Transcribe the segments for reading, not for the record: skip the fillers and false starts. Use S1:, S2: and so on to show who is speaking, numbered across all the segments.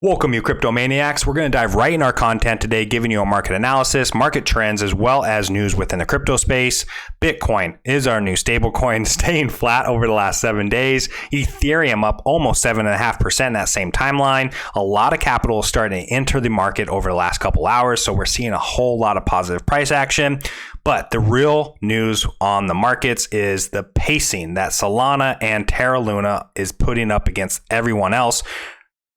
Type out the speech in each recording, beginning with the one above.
S1: Welcome, you crypto maniacs. We're going to dive right in our content today, giving you a market analysis, market trends, as well as news within the crypto space. Bitcoin is our new stablecoin, staying flat over the last 7 days. Ethereum up almost 7.5% in that same timeline. A lot of capital is starting to enter the market over the last couple hours, so we're seeing a whole lot of positive price action. But the real news on the markets is the pacing that Solana and Terra Luna is putting up against everyone else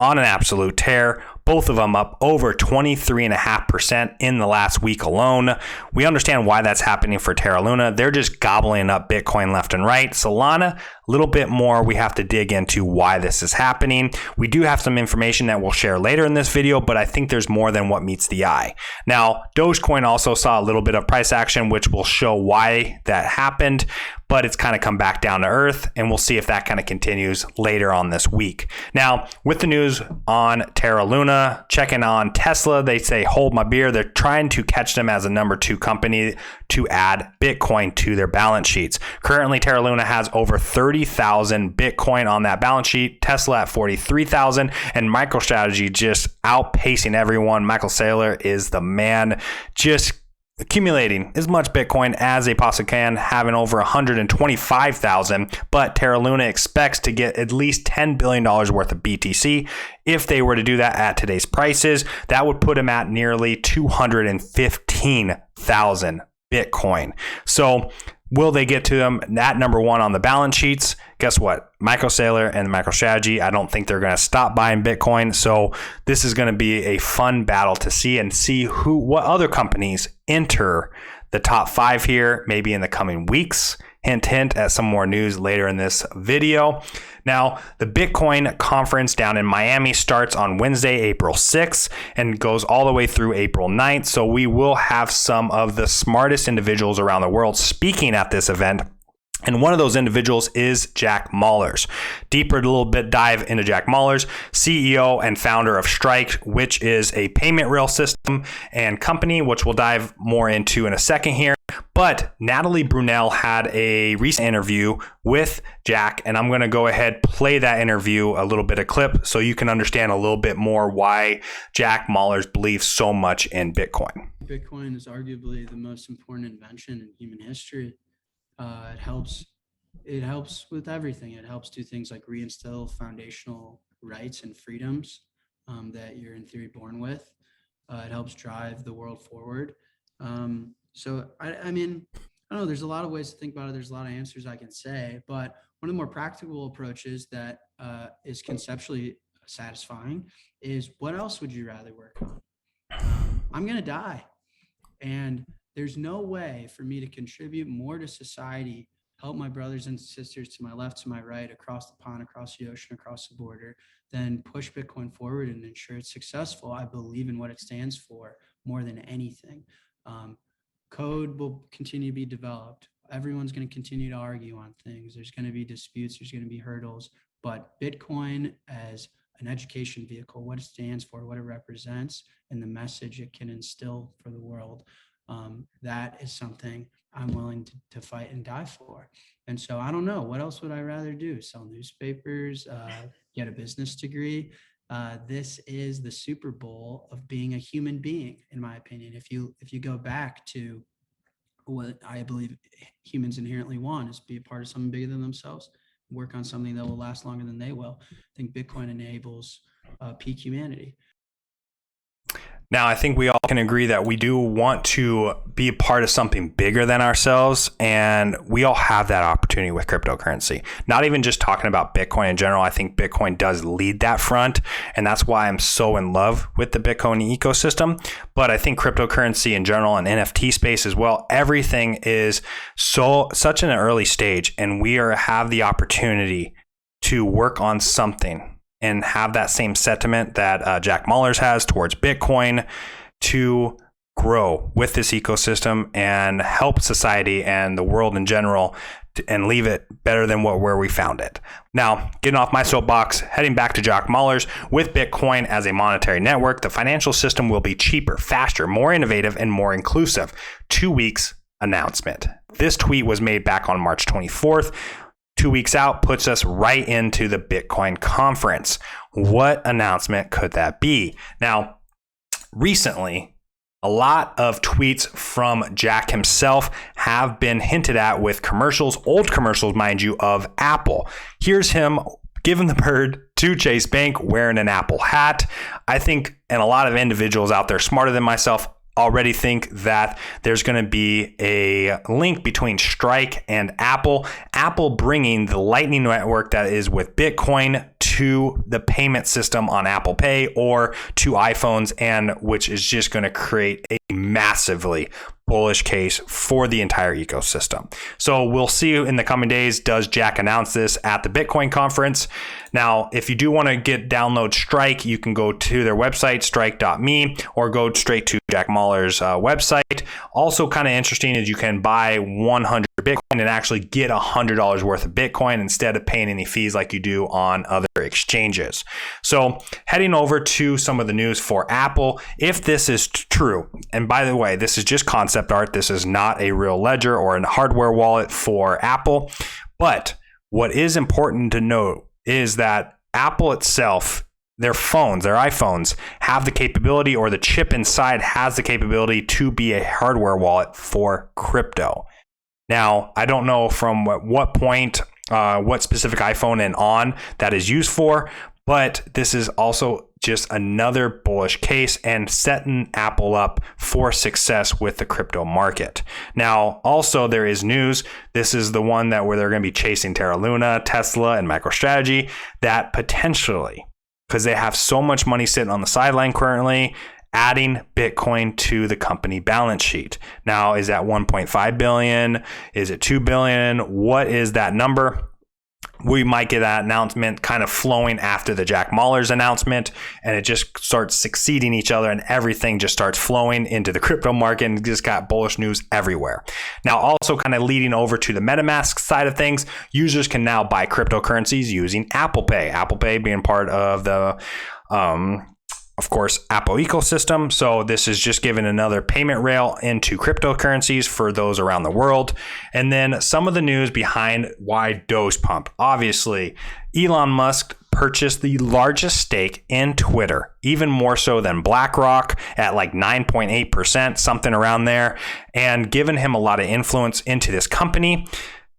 S1: on an absolute tear. Both of them up over 23.5% in the last week alone. We understand why that's happening for Terra Luna. They're just gobbling up Bitcoin left and right. Solana, a little bit more. We have to dig into why this is happening. We do have some information that we'll share later in this video, but I think there's more than what meets the eye. Now, Dogecoin also saw a little bit of price action, which will show why that happened, but it's kind of come back down to earth, and we'll see if that kind of continues later on this week. Now, with the news on Terra Luna, checking on Tesla, they say hold my beer. They're trying to catch them as a number 2 company to add Bitcoin to their balance sheets. Currently, Terra Luna has over 30,000 Bitcoin on that balance sheet, Tesla at 43,000, and MicroStrategy just outpacing everyone. Michael Saylor is the man, just accumulating as much Bitcoin as they possibly can, having over 125,000, but Terra Luna expects to get at least $10 billion worth of BTC. If they were to do that at today's prices, that would put them at nearly 215,000 Bitcoin. So will they get to them at number 1 on the balance sheets? Guess what? Michael Saylor and MicroStrategy, I don't think they're going to stop buying Bitcoin. So this is going to be a fun battle to see what other companies enter the top 5 here, maybe in the coming weeks. Hint, hint at some more news later in this video. Now, the Bitcoin conference down in Miami starts on Wednesday, April 6th, and goes all the way through April 9th. So we will have some of the smartest individuals around the world speaking at this event. And one of those individuals is Jack Mallers. Deeper a little bit dive into Jack Mallers, CEO and founder of Strike, which is a payment rail system and company, which we'll dive more into in a second here. But Natalie Brunell had a recent interview with Jack, and I'm going to go ahead, play that interview, a little bit of clip, so you can understand a little bit more why Jack Mallers believes so much in Bitcoin.
S2: Bitcoin is arguably the most important invention in human history. It helps with everything. It helps do things like reinstill foundational rights and freedoms that you're in theory born with. It helps drive the world forward. So I mean, I don't know, there's a lot of ways to think about it. There's a lot of answers I can say, but one of the more practical approaches that is conceptually satisfying is, what else would you rather work on? I'm going to die. And there's no way for me to contribute more to society, help my brothers and sisters to my left, to my right, across the pond, across the ocean, across the border, than push Bitcoin forward and ensure it's successful. I believe in what it stands for more than anything. Code will continue to be developed. Everyone's going to continue to argue on things. There's going to be disputes. There's going to be hurdles. But Bitcoin as an education vehicle, what it stands for, what it represents, and the message it can instill for the world, that is something I'm willing to fight and die for. And so I don't know, what else would I rather do? Sell newspapers, get a business degree? This is the Super Bowl of being a human being, in my opinion. If you go back to what I believe humans inherently want, is be a part of something bigger than themselves, work on something that will last longer than they will. I think Bitcoin enables peak humanity.
S1: Now, I think we all can agree that we do want to be a part of something bigger than ourselves, and we all have that opportunity with cryptocurrency. Not even just talking about Bitcoin in general. I think Bitcoin does lead that front, and that's why I'm so in love with the Bitcoin ecosystem. But I think cryptocurrency in general and NFT space as well, everything is such an early stage, and we have the opportunity to work on something and have that same sentiment that Jack Mallers has towards Bitcoin, to grow with this ecosystem and help society and the world in general and leave it better than where we found it. Now, getting off my soapbox, heading back to Jack Mallers, with Bitcoin as a monetary network, the financial system will be cheaper, faster, more innovative, and more inclusive. 2 weeks announcement. This tweet was made back on March 24th. 2 weeks out puts us right into the Bitcoin conference. What announcement could that be? Now, recently, a lot of tweets from Jack himself have been hinted at with commercials, old commercials, mind you, of Apple. Here's him giving the bird to Chase Bank wearing an Apple hat. I think, and a lot of individuals out there smarter than myself already think that there's going to be a link between Strike and Apple. Apple bringing the Lightning Network that is with Bitcoin to the payment system on Apple Pay or to iPhones, and which is just going to create a massively bullish case for the entire ecosystem. So we'll see in the coming days. Does Jack announce this at the Bitcoin conference? Now, if you do want to download Strike, you can go to their website, strike.me, or go straight to Jack Mallers' website. Also kind of interesting is you can buy 100 Bitcoin and actually get $100 worth of Bitcoin instead of paying any fees like you do on other exchanges. So heading over to some of the news for Apple, if this is true, and by the way, this is just concept art. This is not a real ledger or a hardware wallet for Apple. But what is important to note is that Apple itself, their phones, their iPhones, have the capability, or the chip inside has the capability to be a hardware wallet for crypto. Now, I don't know from what point, what specific iPhone and on that is used for, but this is also just another bullish case and setting Apple up for success with the crypto market. Now, also there is news. This is the one that where they're going to be chasing Terra Luna, Tesla, and MicroStrategy that potentially, because they have so much money sitting on the sideline currently, adding Bitcoin to the company balance sheet. Now, is that 1.5 billion? Is it 2 billion? What is that number? We might get that announcement kind of flowing after the Jack Mallers announcement, and it just starts succeeding each other, and everything just starts flowing into the crypto market, and just got bullish news everywhere. Now, also kind of leading over to the MetaMask side of things, users can now buy cryptocurrencies using Apple Pay. Apple Pay being part of the of course, Apple ecosystem. So this is just giving another payment rail into cryptocurrencies for those around the world. And then some of the news behind why Doge pump. Obviously, Elon Musk purchased the largest stake in Twitter, even more so than BlackRock at like 9.8%, something around there, and given him a lot of influence into this company.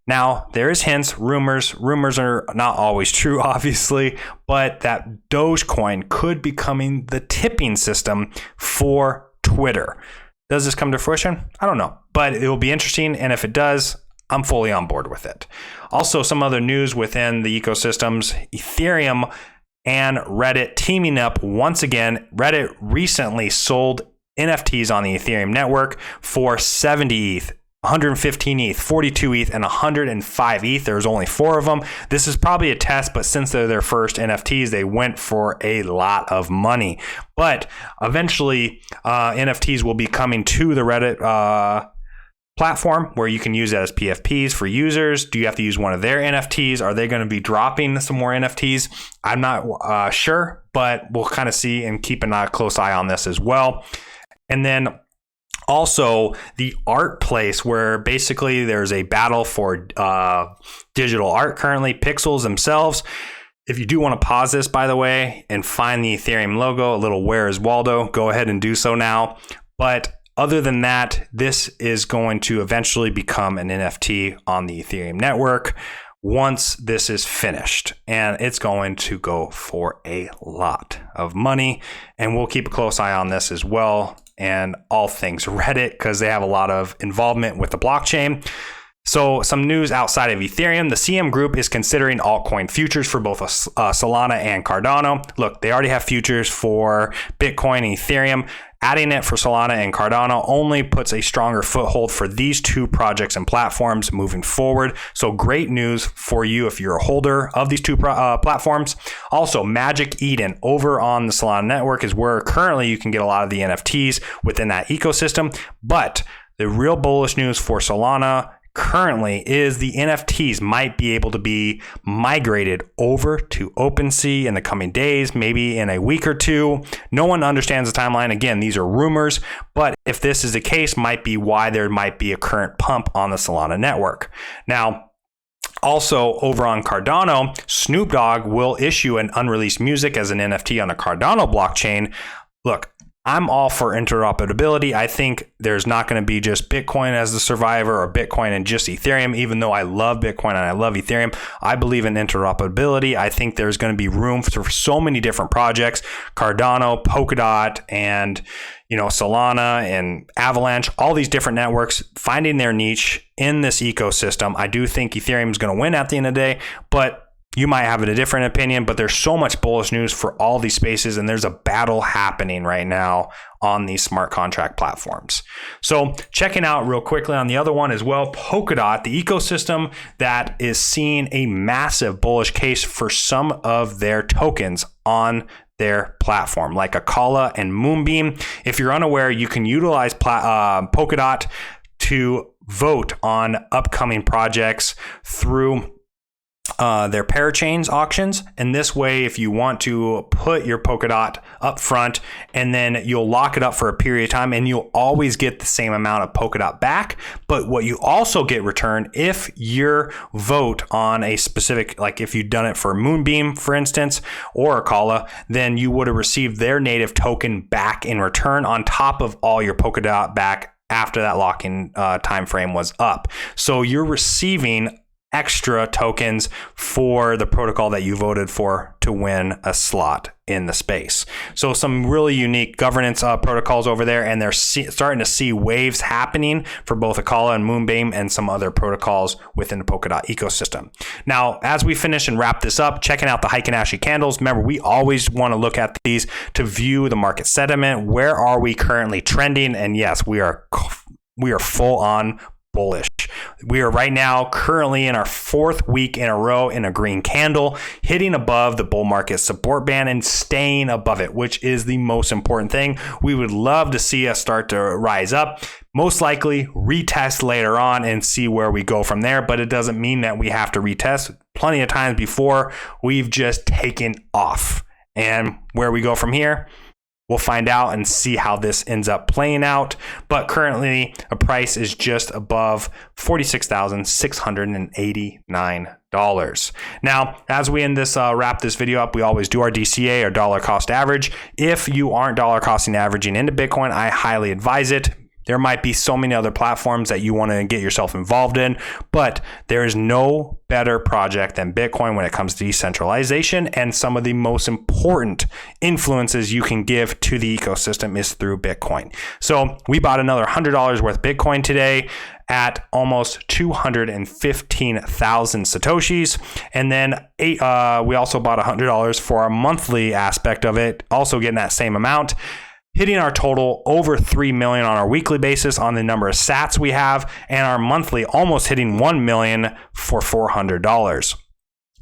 S1: Now, there is hints, rumors are not always true, obviously, but that Dogecoin could be becoming the tipping system for Twitter. Does this come to fruition? I don't know, but it will be interesting, and if it does, I'm fully on board with it. Also, some other news within the ecosystems, Ethereum and Reddit teaming up once again. Reddit recently sold NFTs on the Ethereum network for 70 ETH. 115 ETH, 42 ETH, and 105 ETH. There's only 4 of them. This is probably a test, but since they're their first NFTs, they went for a lot of money. But eventually, NFTs will be coming to the Reddit platform where you can use it as PFPs for users. Do you have to use one of their NFTs? Are they going to be dropping some more NFTs? I'm not sure, but we'll kind of see and keep a close eye on this as well. And then also, the art place, where basically there's a battle for digital art currently, pixels themselves. If you do want to pause this, by the way, and find the Ethereum logo, a little "Where is Waldo?" go ahead and do so now. But other than that, this is going to eventually become an NFT on the Ethereum network once this is finished, and it's going to go for a lot of money, and we'll keep a close eye on this as well, and all things Reddit, because they have a lot of involvement with the blockchain. So some news outside of Ethereum, the CM Group is considering altcoin futures for both Solana and Cardano. Look, they already have futures for Bitcoin and Ethereum. Adding it for Solana and Cardano only puts a stronger foothold for these two projects and platforms moving forward. So great news for you if you're a holder of these two platforms. Also, Magic Eden over on the Solana network is where currently you can get a lot of the NFTs within that ecosystem. But the real bullish news for Solana currently is the NFTs might be able to be migrated over to OpenSea in the coming days, maybe in a week or two. No one understands the timeline. Again, these are rumors, but if this is the case, might be why there might be a current pump on the Solana network. Now, Also, over on Cardano, Snoop Dogg will issue an unreleased music as an NFT on the Cardano blockchain. Look, I'm all for interoperability. I think there's not going to be just Bitcoin as the survivor or Bitcoin and just Ethereum, even though I love Bitcoin and I love Ethereum. I believe in interoperability. I think there's going to be room for so many different projects, Cardano, Polkadot, and Solana and Avalanche, all these different networks finding their niche in this ecosystem. I do think Ethereum is going to win at the end of the day, but you might have a different opinion, but there's so much bullish news for all these spaces, and there's a battle happening right now on these smart contract platforms. So checking out real quickly on the other one as well, Polkadot, the ecosystem that is seeing a massive bullish case for some of their tokens on their platform, like Akala and Moonbeam. If you're unaware, you can utilize Polkadot to vote on upcoming projects through their parachains auctions. And this way, if you want to put your Polkadot up front, and then you'll lock it up for a period of time, and you'll always get the same amount of Polkadot back. But what you also get returned, if your vote on a specific, like if you've done it for Moonbeam, for instance, or Akala, then you would have received their native token back in return on top of all your Polkadot back after that lock-in time frame was up. So you're receiving extra tokens for the protocol that you voted for to win a slot in the space. So some really unique governance protocols over there, and they're starting to see waves happening for both Akala and Moonbeam and some other protocols within the Polkadot ecosystem. Now, as we finish and wrap this up, checking out the Heikin Ashi Candles. Remember, we always want to look at these to view the market sentiment. Where are we currently trending? And yes, we are full on bullish. We are right now currently in our 4th week in a row in a green candle, hitting above the bull market support band and staying above it, which is the most important thing. We would love to see us start to rise up, most likely retest later on and see where we go from there. But it doesn't mean that we have to retest. Plenty of times before, we've just taken off. And where we go from here, we'll find out and see how this ends up playing out. But currently, a price is just above $46,689. Now, as we end this, wrap this video up, we always do our DCA, or dollar cost average. If you aren't dollar costing averaging into Bitcoin, I highly advise it. There might be so many other platforms that you want to get yourself involved in, but there is no better project than Bitcoin when it comes to decentralization, and some of the most important influences you can give to the ecosystem is through Bitcoin. So we bought another $100 worth of Bitcoin today at almost 215,000 Satoshis. And then we also bought $100 for our monthly aspect of it, also getting that same amount, hitting our total over 3 million on our weekly basis on the number of sats we have, and our monthly almost hitting 1 million for $400.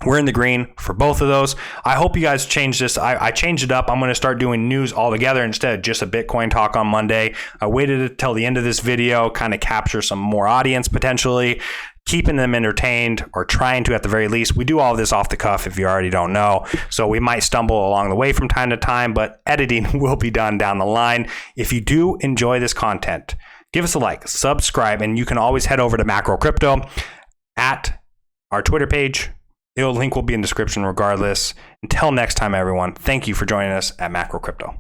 S1: We're in the green for both of those. I hope you guys change this. I changed it up. I'm going to start doing news altogether instead of just a Bitcoin talk on Monday. I waited until the end of this video, kind of capture some more audience potentially, keeping them entertained, or trying to at the very least. We do all of this off the cuff if you already don't know. So we might stumble along the way from time to time, but editing will be done down the line. If you do enjoy this content, give us a like, subscribe, and you can always head over to Macro Crypto at our Twitter page. The link will be in the description regardless. Until next time, everyone, thank you for joining us at Macro Crypto.